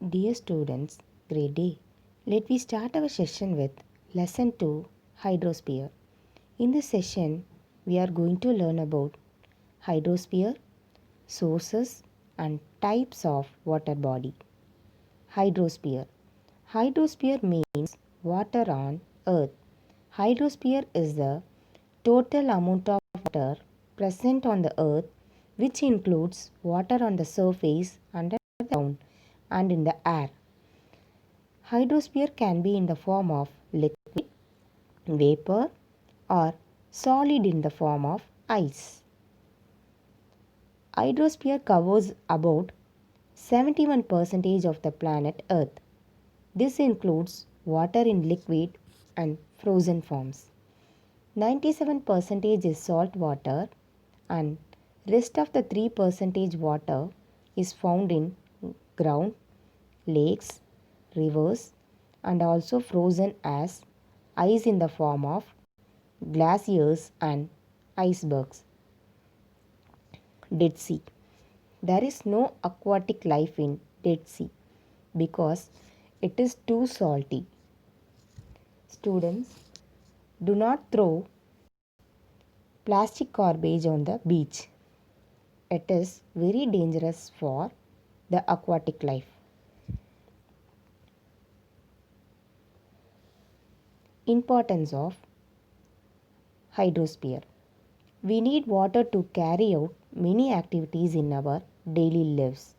Dear students, great day. Let me start our session with Lesson 2 Hydrosphere. In this session, we are going to learn about hydrosphere, sources, and types of water body. Hydrosphere. Hydrosphere means water on earth. Hydrosphere is the total amount of water present on the earth, which includes water on the surface, under the ground, and in the air. Hydrosphere can be in the form of liquid, vapor, or solid in the form of ice. Hydrosphere covers about 71% of the planet Earth. This includes water in liquid and frozen forms. 97% is salt water, and rest of the 3% water is found in ground, lakes, rivers, and also frozen as ice in the form of glaciers and icebergs. Dead Sea. There is no aquatic life in Dead Sea because it is too salty. Students, do not throw plastic garbage on the beach. It is very dangerous for the aquatic life. Importance of hydrosphere. We need water to carry out many activities in our daily lives.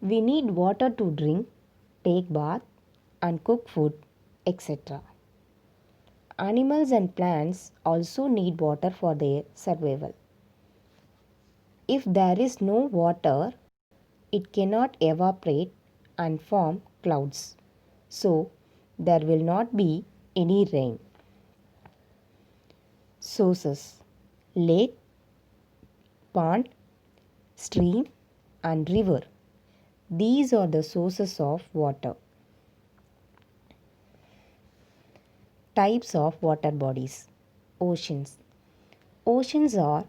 We need water to drink, take bath, and cook food, etc. Animals and plants also need water for their survival. If there is no water, it cannot evaporate and form clouds. So, there will not be any rain. Sources: lake, pond, stream, and river. These are the sources of water. Types of water bodies. Oceans. Oceans are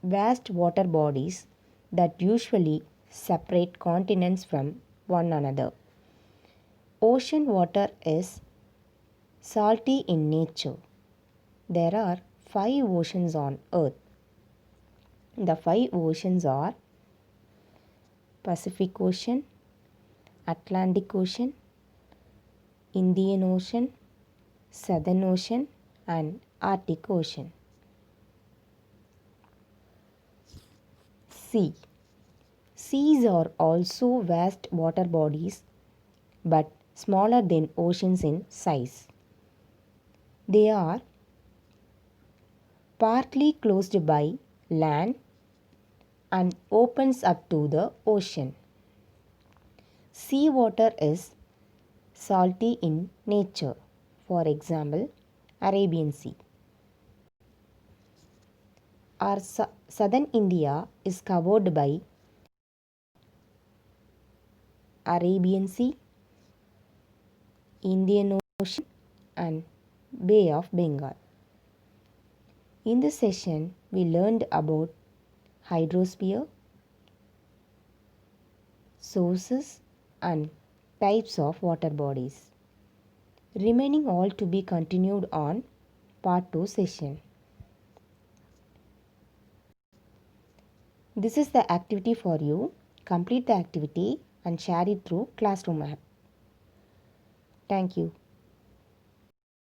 vast water bodies that usually separate continents from one another. Ocean water is salty in nature. There are 5 oceans on earth. The 5 oceans are Pacific Ocean, Atlantic Ocean, Indian Ocean, Southern Ocean, and Arctic Ocean. Sea. Seas are also vast water bodies but smaller than oceans in size. They are partly closed by land and opens up to the ocean. Sea water is salty in nature. For example, Arabian Sea. Our southern India is covered by Arabian Sea, Indian Ocean, and Bay of Bengal. In this session, we learned about hydrosphere, sources, and types of water bodies. Remaining all to be continued on part 2 session. This is the activity for you. Complete the activity and share it through Classroom app. Thank you.